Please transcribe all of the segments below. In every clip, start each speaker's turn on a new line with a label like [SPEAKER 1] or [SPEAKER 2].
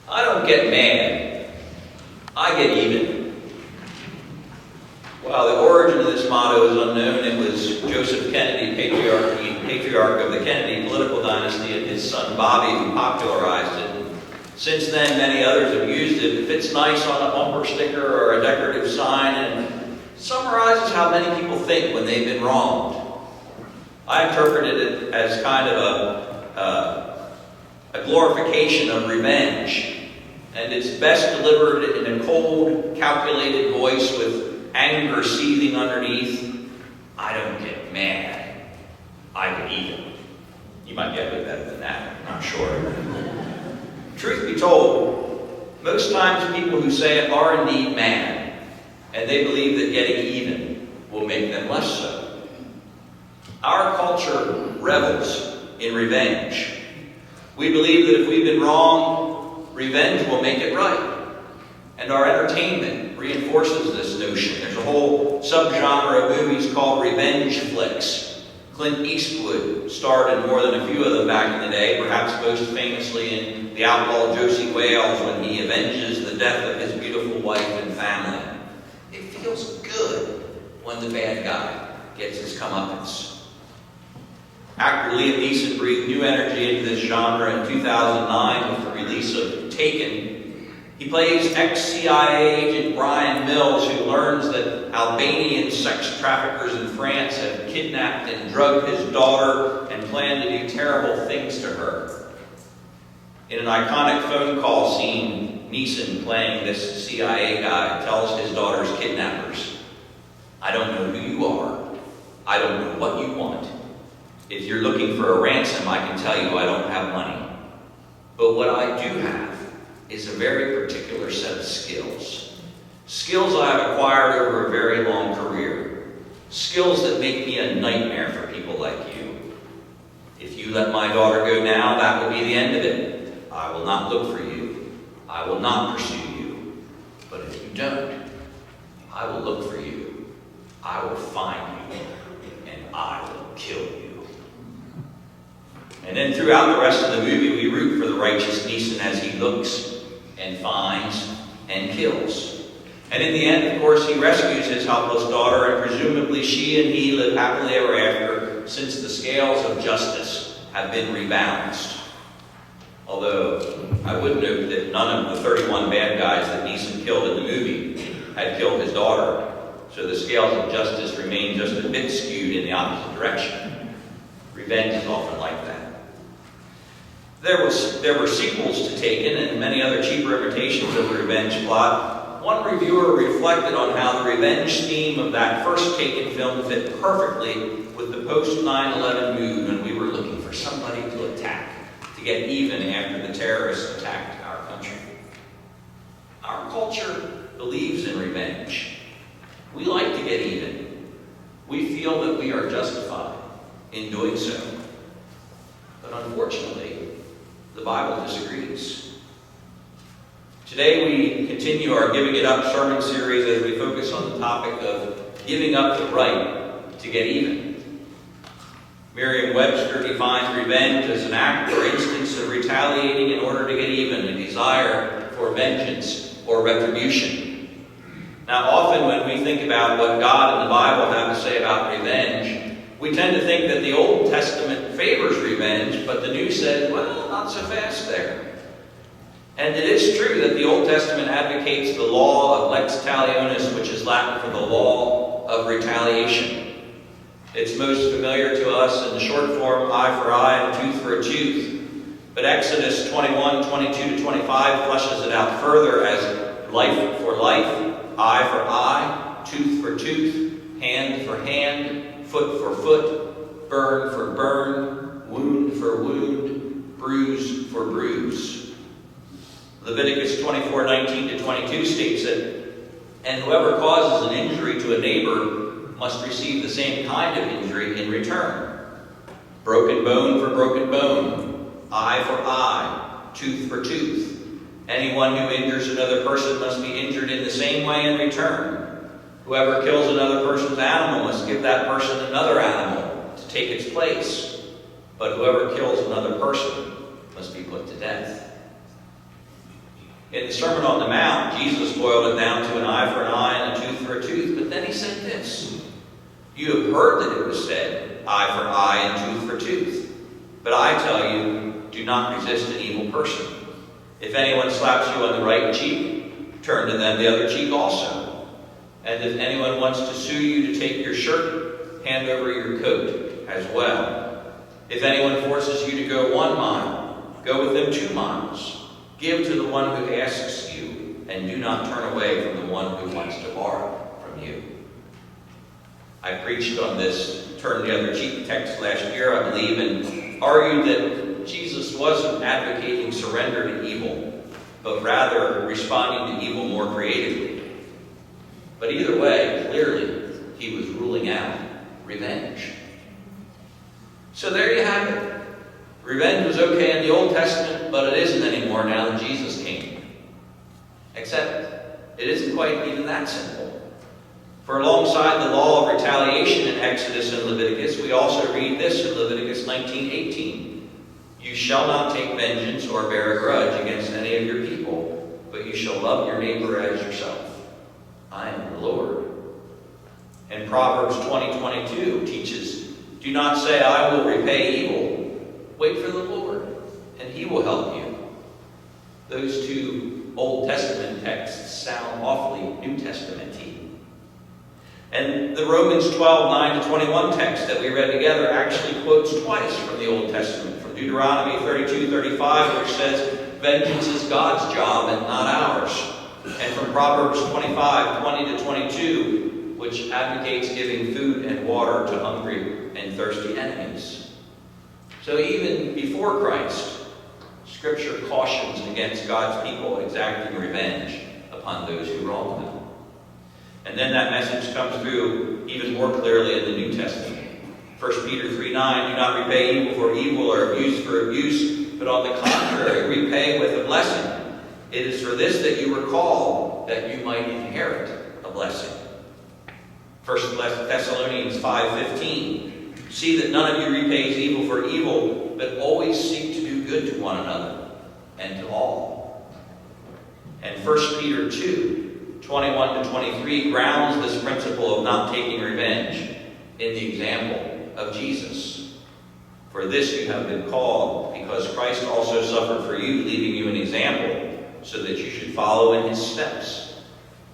[SPEAKER 1] I don't get mad, I get even. While the origin of this motto is unknown, it was Joseph Kennedy, patriarch of the Kennedy political dynasty, and his son Bobby who popularized it. Since then, many others have used it. It fits nice on a bumper sticker or a decorative sign and summarizes how many people think when they've been wronged. I interpreted it as kind of a glorification of revenge. And it's best delivered in a cold, calculated voice with anger seething underneath. I don't get mad, I get even. You might get a bit better than that, I'm not sure. Truth be told, most times people who say it are indeed mad, and they believe that getting even will make them less so. Our culture revels in revenge. We believe that if we've been wrong, revenge will make it right. And our entertainment reinforces this notion. There's a whole subgenre of movies called revenge flicks. Clint Eastwood starred in more than a few of them back in the day, perhaps most famously in The Outlaw Josie Wales when he avenges the death of his beautiful wife and family. It feels good when the bad guy gets his comeuppance. Actor Liam Neeson breathed new energy into this genre in 2009 with the release of Taken. He plays ex-CIA agent Brian Mills, who learns that Albanian sex traffickers in France have kidnapped and drugged his daughter and plan to do terrible things to her. In an iconic phone call scene, Neeson, playing this CIA guy, tells his daughter's kidnappers, "I don't know who you are. I don't know what you want. If you're looking for a ransom, I can tell you I don't have money. But what I do have is a very particular set of skills. Skills I have acquired over a very long career. Skills that make me a nightmare for people like you. If you let my daughter go now, that will be the end of it. I will not look for you. I will not pursue you. But if you don't, I will look for you. I will find you. And I will kill you." And then throughout the rest of the movie, we root for the righteous Neeson as he looks and finds and kills. And in the end, of course, he rescues his helpless daughter, and presumably she and he live happily ever after, since the scales of justice have been rebalanced. Although, I would note that none of the 31 bad guys that Neeson killed in the movie had killed his daughter, so the scales of justice remain just a bit skewed in the opposite direction. Revenge is often like that. There were sequels to Taken and many other cheaper imitations of the revenge plot. One reviewer reflected on how the revenge theme of that first Taken film fit perfectly with the post-9/11 mood when we were looking for somebody to attack, to get even after the terrorists attacked our country. Our culture believes in revenge. We like to get even. We feel that we are justified in doing so. But unfortunately, the Bible disagrees. Today we continue our Giving It Up sermon series as we focus on the topic of giving up the right to get even. Merriam-Webster defines revenge as an act or instance of retaliating in order to get even, a desire for vengeance or retribution. Now, often when we think about what God and the Bible have to say about revenge, we tend to think that the Old Testament favors revenge, but the New says, well, not so fast there. And it is true that the Old Testament advocates the law of lex talionis, which is Latin for the law of retaliation. It's most familiar to us in the short form, eye for eye and tooth for a tooth. But Exodus 21, 22 to 25 fleshes it out further as life for life, eye for eye, tooth for tooth, hand for hand, foot for foot, burn for burn, wound for wound, bruise for bruise. Leviticus 24, 19 to 22 states that, "And whoever causes an injury to a neighbor must receive the same kind of injury in return. Broken bone for broken bone, eye for eye, tooth for tooth. Anyone who injures another person must be injured in the same way in return. Whoever kills another person's animal must give that person another animal to take its place. But whoever kills another person must be put to death." In the Sermon on the Mount, Jesus boiled it down to an eye for an eye and a tooth for a tooth. But then he said this, "You have heard that it was said, eye for eye and tooth for tooth. But I tell you, do not resist an evil person. If anyone slaps you on the right cheek, turn to them the other cheek also. And if anyone wants to sue you to take your shirt, hand over your coat as well. If anyone forces you to go 1 mile, go with them 2 miles. Give to the one who asks you, and do not turn away from the one who wants to borrow from you." I preached on this turn the other cheek text last year, I believe, and argued that Jesus wasn't advocating surrender to evil, but rather responding to evil more creatively. But either way, clearly, he was ruling out revenge. So there you have it. Revenge was okay in the Old Testament, but it isn't anymore now that Jesus came. Except, it isn't quite even that simple. For alongside the law of retaliation in Exodus and Leviticus, we also read this in Leviticus 19:18. "You shall not take vengeance or bear a grudge against any of your people, but you shall love your neighbor as yourself. I am the Lord." And Proverbs 20:22 teaches, "Do not say, I will repay evil. Wait for the Lord, and he will help you." Those two Old Testament texts sound awfully New Testament-y. And the Romans 12:9-21 text that we read together actually quotes twice from the Old Testament, from Deuteronomy 32:35, which says, "Vengeance is God's job and not ours." And from Proverbs 25:20-22, which advocates giving food and water to hungry and thirsty enemies. So even before Christ, Scripture cautions against God's people exacting revenge upon those who wrong them. And then that message comes through even more clearly in the New Testament. 1 Peter 3:9, "Do not repay evil for evil or abuse for abuse, but on the contrary, repay with a blessing. It is for this that you were called, that you might inherit a blessing." 1 Thessalonians 5:15, "See that none of you repays evil for evil, but always seek to do good to one another and to all." And 1 Peter 2:21-23 grounds this principle of not taking revenge in the example of Jesus. "For this you have been called, because Christ also suffered for you, leaving you an example, so that you should follow in his steps.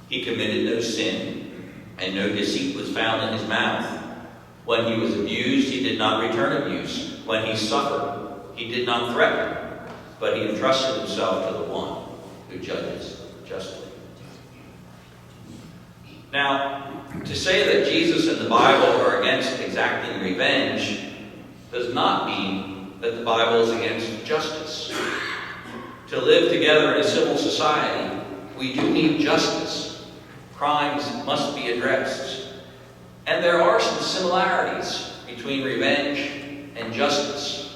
[SPEAKER 1] He committed no sin, and no deceit was found in his mouth. When he was abused, he did not return abuse. When he suffered, he did not threaten, but he entrusted himself to the one who judges justly." Now, to say that Jesus and the Bible are against exacting revenge does not mean that the Bible is against justice. To live together in a civil society, we do need justice. Crimes must be addressed. And there are some similarities between revenge and justice.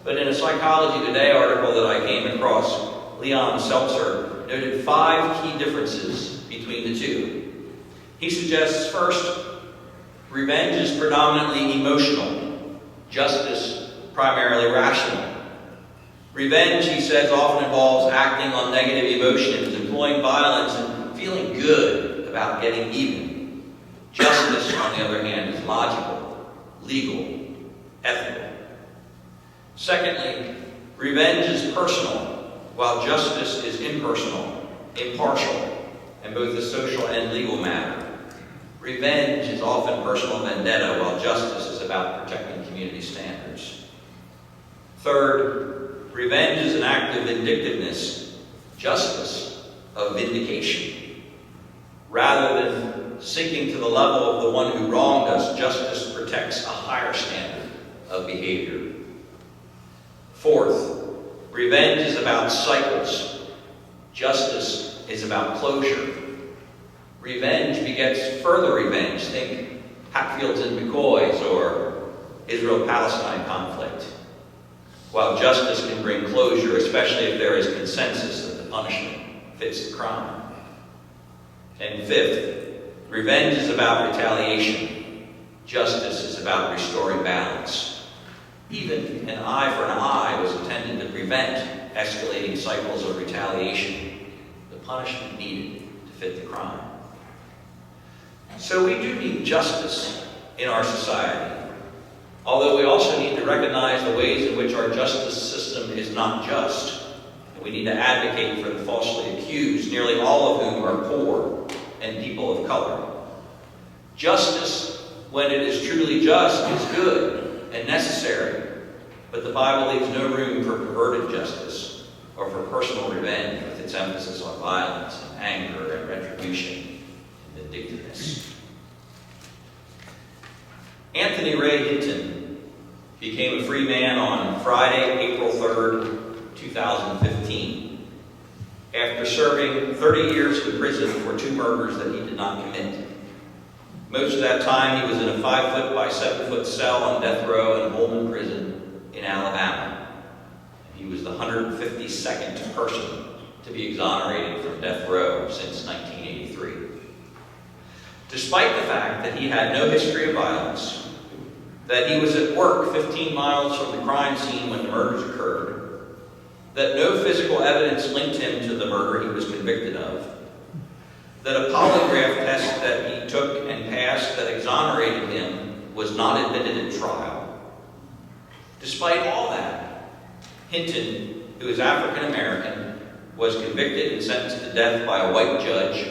[SPEAKER 1] But in a Psychology Today article that I came across, Leon Seltzer noted 5 key differences between the two. He suggests, first, revenge is predominantly emotional, justice primarily rational. Revenge, he says, often involves acting on negative emotions, employing violence, and feeling good about getting even. Justice, on the other hand, is logical, legal, ethical. Secondly, revenge is personal, while justice is impersonal, impartial, in both the social and legal matter. Revenge is often personal vendetta, while justice is about protecting community standards. Third, revenge is an act of vindictiveness, justice of vindication. Rather than sinking to the level of the one who wronged us, justice protects a higher standard of behavior. Fourth, revenge is about cycles. Justice is about closure. Revenge begets further revenge. Think Hatfields and McCoys or Israel-Palestine conflict. While justice can bring closure, especially if there is consensus that the punishment fits the crime. And fifth, revenge is about retaliation. Justice is about restoring balance. Even an eye for an eye was intended to prevent escalating cycles of retaliation punishment needed to fit the crime. So we do need justice in our society, although we also need to recognize the ways in which our justice system is not just. We need to advocate for the falsely accused, nearly all of whom are poor and people of color. Justice, when it is truly just, is good and necessary, but the Bible leaves no room for perverted justice or for personal revenge with its emphasis on violence and anger and retribution and vindictiveness. Anthony Ray Hinton became a free man on Friday, April 3rd, 2015, after serving 30 years in prison for 2 murders that he did not commit. Most of that time he was in a 5-foot by 7-foot cell on death row in Holman Prison in Alabama. He was the 152nd person to be exonerated from death row since 1983. Despite the fact that he had no history of violence, that he was at work 15 miles from the crime scene when the murders occurred, that no physical evidence linked him to the murder he was convicted of, that a polygraph test that he took and passed that exonerated him was not admitted at trial. Despite all that, Hinton, who is African American, was convicted and sentenced to death by a white judge,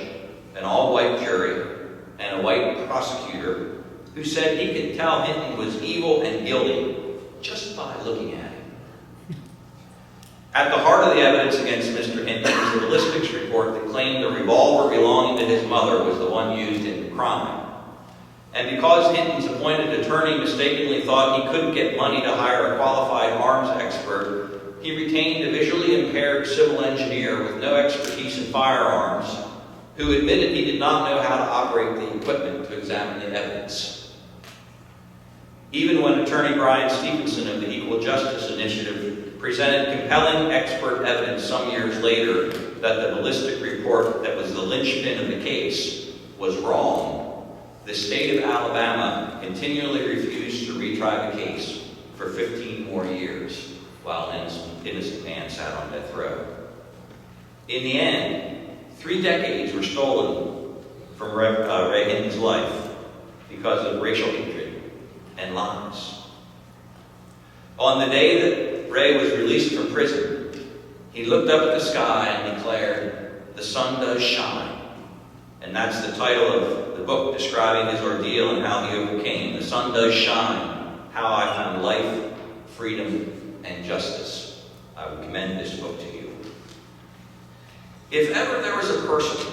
[SPEAKER 1] an all-white jury, and a white prosecutor who said he could tell Hinton was evil and guilty just by looking at him. At the heart of the evidence against Mr. Hinton was the ballistics report that claimed the revolver belonging to his mother was the one used in the crime. And because Hinton's appointed attorney mistakenly thought he couldn't get money to hire a qualified arms expert, he retained a visually impaired civil engineer with no expertise in firearms, who admitted he did not know how to operate the equipment to examine the evidence. Even when attorney Brian Stevenson of the Equal Justice Initiative presented compelling expert evidence some years later that the ballistic report that was the linchpin of the case was wrong, the state of Alabama continually refused to retry the case for 15 more years while an innocent man sat on death row. In the end, 3 decades were stolen from Ray Hinton's life because of racial hatred and lies. On the day that Ray was released from prison, he looked up at the sky and declared, "The sun does shine." And that's the title of the book describing his ordeal and how he overcame. The sun does shine, how I found life, freedom, and justice. I would commend this book to you. If ever there was a person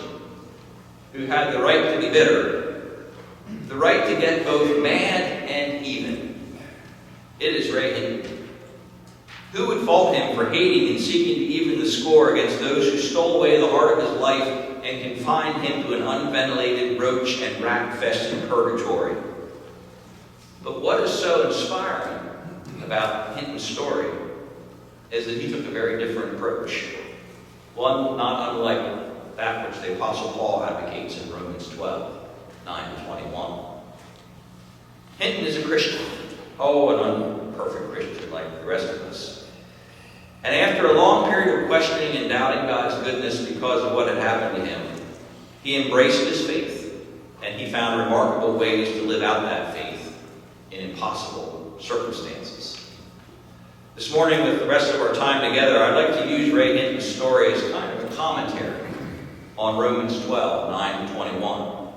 [SPEAKER 1] who had the right to be bitter, the right to get both mad and even, it is Ray Hinton. Who would fault him for hating and seeking to even the score against those who stole away the heart of his life and confined him to an unventilated, roach and rat-infested purgatory? But what is so inspiring about Hinton's story is that he took a very different approach, one not unlike that which the Apostle Paul advocates in Romans 12, 9-21. Hinton is a Christian, an unperfect Christian like the rest of us. And after a long period of questioning and doubting God's goodness because of what had happened to him, he embraced his faith, and he found remarkable ways to live out that faith in impossible circumstances. This morning, with the rest of our time together, I'd like to use Ray Hinton's story as kind of a commentary on Romans 12, 9-21.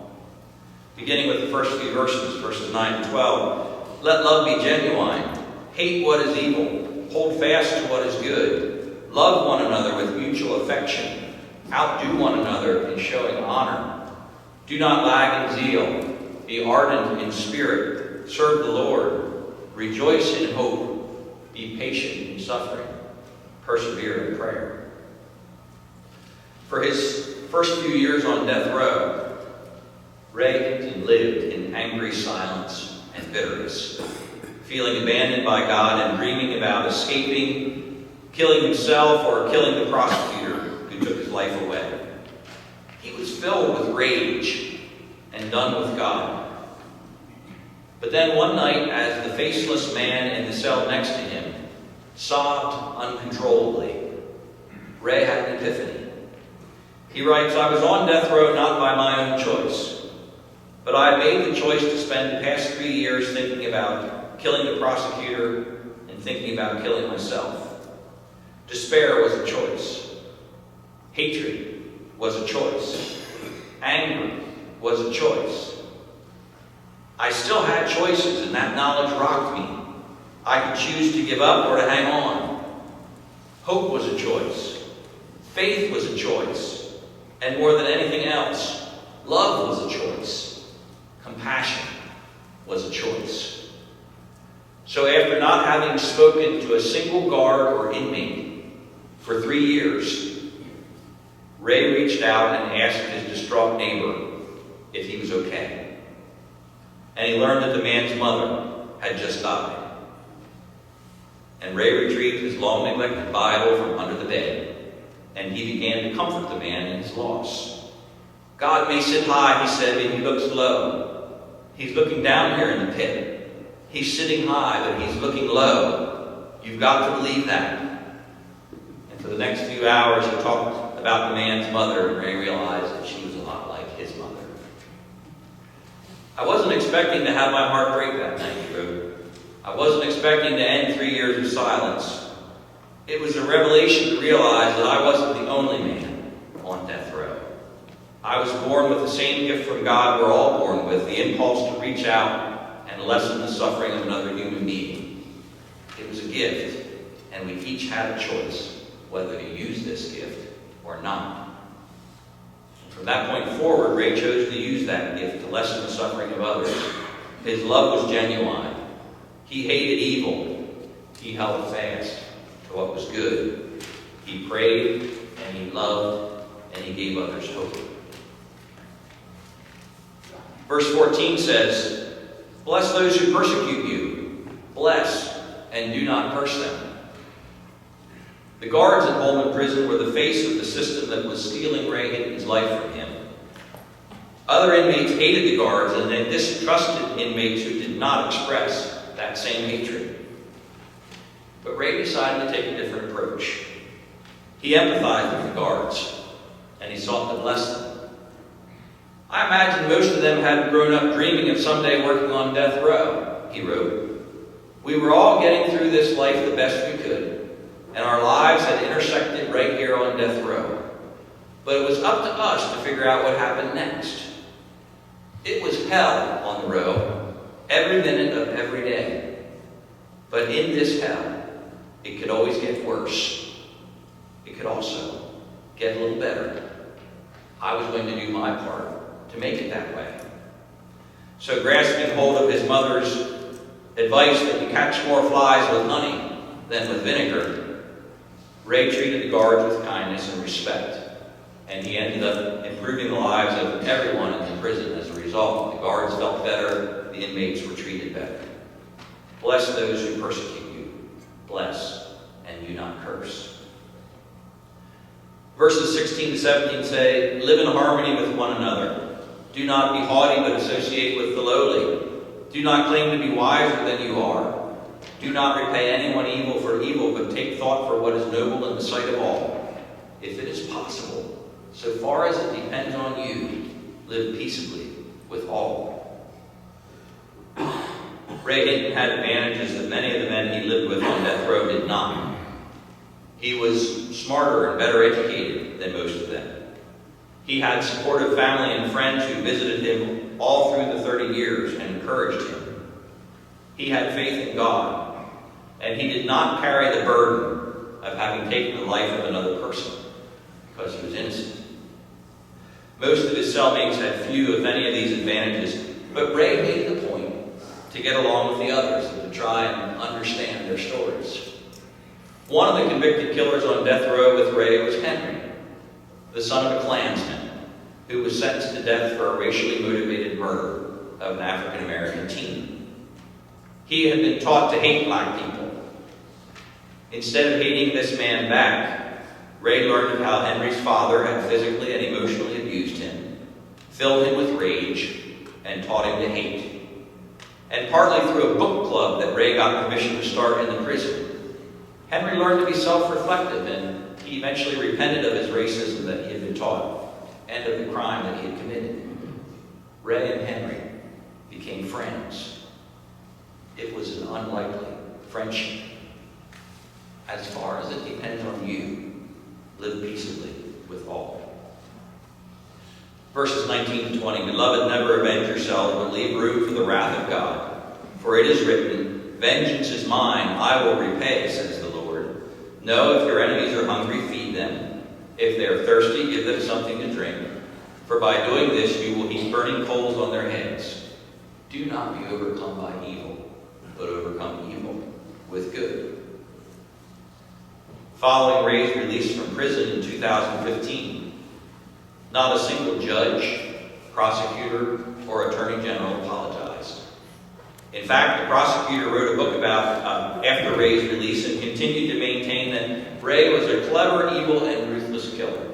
[SPEAKER 1] Beginning with the first few verses 9-12. Let love be genuine. Hate what is evil. Hold fast to what is good. Love one another with mutual affection. Outdo one another in showing honor. Do not lag in zeal. Be ardent in spirit. Serve the Lord. Rejoice in hope. Be patient in suffering. Persevere in prayer. For his first few years on death row, Ray Hinton lived in angry silence and bitterness, feeling abandoned by God and dreaming about escaping, killing himself, or killing the prosecutor who took his life away. He was filled with rage and done with God. But then one night, as the faceless man in the cell next to him sobbed uncontrollably, Ray had an epiphany. He writes, "I was on death row not by my own choice, but I made the choice to spend the past 3 years thinking about killing the prosecutor and thinking about killing myself. Despair was a choice. Hatred was a choice. Anger was a choice. I still had choices, and that knowledge rocked me. I could choose to give up or to hang on. Hope was a choice. Faith was a choice. And more than anything else, love was a choice. Compassion was a choice." So after not having spoken to a single guard or inmate for 3 years, Ray reached out and asked his distraught neighbor if he was okay. And he learned that the man's mother had just died. And Ray retrieved his long-neglected Bible from under the bed, and he began to comfort the man in his loss. "God may sit high," he said, "but he looks low. He's looking down here in the pit. He's sitting high, but he's looking low. You've got to believe that." And for the next few hours, he talked about the man's mother, and Ray realized that she was a lot like his mother. "I wasn't expecting to have my heart break that night," he wrote. "I wasn't expecting to end 3 years of silence. It was a revelation to realize that I wasn't the only man on death row. I was born with the same gift from God we're all born with, the impulse to reach out and lessen the suffering of another human being. It was a gift, and we each had a choice whether to use this gift or not." And from that point forward, Ray chose to use that gift to lessen the suffering of others. His love was genuine. He hated evil. He held fast to what was good. He prayed, and he loved, and he gave others hope. Verse 14 says, "Bless those who persecute you. Bless, and do not curse them." The guards at Holman Prison were the face of the system that was stealing Ray Hinton's life from him. Other inmates hated the guards, and they distrusted inmates who did not express that same hatred. But Ray decided to take a different approach. He empathized with the guards, and he sought to bless them. "I imagine most of them hadn't grown up dreaming of someday working on death row," he wrote. "We were all getting through this life the best we could, and our lives had intersected right here on death row. But it was up to us to figure out what happened next. It was hell on the row, every minute of every day. But in this hell, it could always get worse. It could also get a little better. I was going to do my part to make it that way." So grasping hold of his mother's advice that you catch more flies with honey than with vinegar, Ray treated the guards with kindness and respect, and he ended up improving the lives of everyone in the prison as a result. The guards felt better, the inmates were treated better. Bless those who persecute you. Bless, and do not curse. Verses 16 to 17 say, "Live in harmony with one another. Do not be haughty, but associate with the lowly. Do not claim to be wiser than you are. Do not repay anyone evil for evil, but take thought for what is noble in the sight of all. If it is possible, so far as it depends on you, live peaceably with all." Ray Hinton had advantages that many of the men he lived with on death row did not. He was smarter and better educated than most of them. He had supportive family and friends who visited him all through the 30 years and encouraged him. He had faith in God, and he did not carry the burden of having taken the life of another person because he was innocent. Most of his cellmates had few, if any, of these advantages, but Ray made the point to get along with the others and to try and understand their stories. One of the convicted killers on death row with Ray was Henry, the son of a Klansman, who was sentenced to death for a racially motivated murder of an African-American teen. He had been taught to hate black people. Instead of hating this man back, Ray learned how Henry's father had physically and emotionally abused him, filled him with rage, and taught him to hate. And partly through a book club that Ray got permission to start in the prison, Henry learned to be self-reflective, and he eventually repented of his racism that he had been taught. and of the crime that he had committed. Ray and Henry became friends. It was an unlikely friendship. As far as it depends on you, live peaceably with all. Verses 19 to 20, Beloved, never avenge yourselves, but leave room for the wrath of God. For it is written, Vengeance is mine, I will repay, says the Lord. No, if your enemies are hungry, feed them. If they are thirsty, give them something to drink. For by doing this, you will heap burning coals on their heads. Do not be overcome by evil, but overcome evil with good. Following Ray's release from prison in 2015, not a single judge, prosecutor, or attorney general apologized. In fact, the prosecutor wrote a book about after Ray's release and continued to maintain that Ray was a clever, evil, and ruthless killer.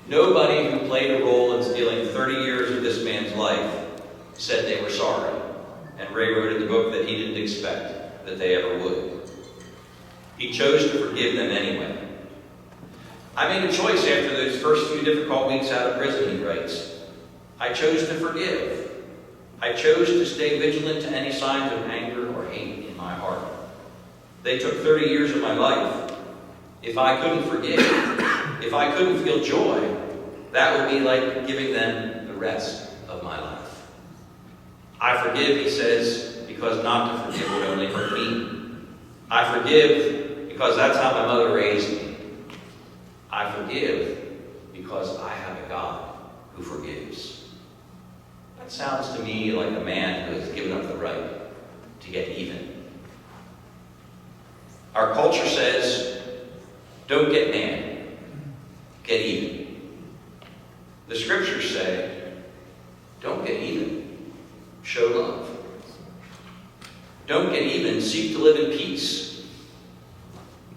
[SPEAKER 1] Nobody who played a role in stealing 30 years of this man's life said they were sorry. And Ray wrote in the book that he didn't expect that they ever would. He chose to forgive them anyway. I made a choice after those first few difficult weeks out of prison, he writes. I chose to forgive. I chose to stay vigilant to any signs of anger or hate in my heart. They took 30 years of my life. If I couldn't forgive, if I couldn't feel joy, that would be like giving them the rest of my life. I forgive, he says, because not to forgive would only hurt me. I forgive because that's how my mother raised me. I forgive because I have a God who forgives. That sounds to me like a man who has given up the right to get even. Our culture says, don't get mad, get even. The scriptures say, don't get even, show love. Don't get even, seek to live in peace.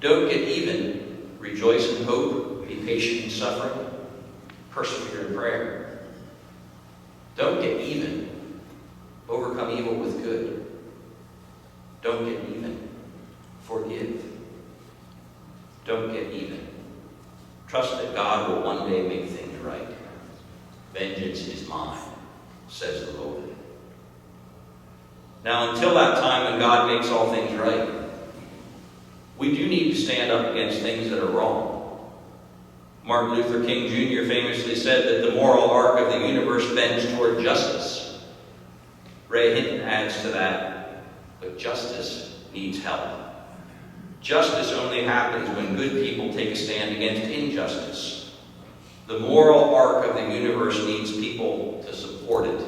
[SPEAKER 1] Don't get even, rejoice in hope, be patient in suffering, persevere in prayer. Don't get even, overcome evil with good. Don't get even, forgive. Don't get even. Trust that God will one day make things right. Vengeance is mine, says the Lord. Now, until that time when God makes all things right, we do need to stand up against things that are wrong. Martin Luther King Jr. famously said that the moral arc of the universe bends toward justice. Ray Hinton adds to that, but justice needs help. Justice only happens when good people take a stand against injustice. The moral arc of the universe needs people to support it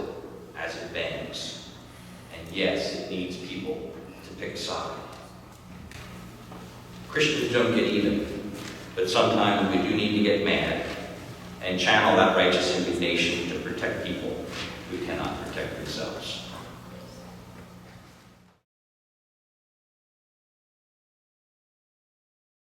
[SPEAKER 1] as it bends. And yes, it needs people to pick a side. Christians don't get even, but sometimes we do need to get mad and channel that righteous indignation to protect people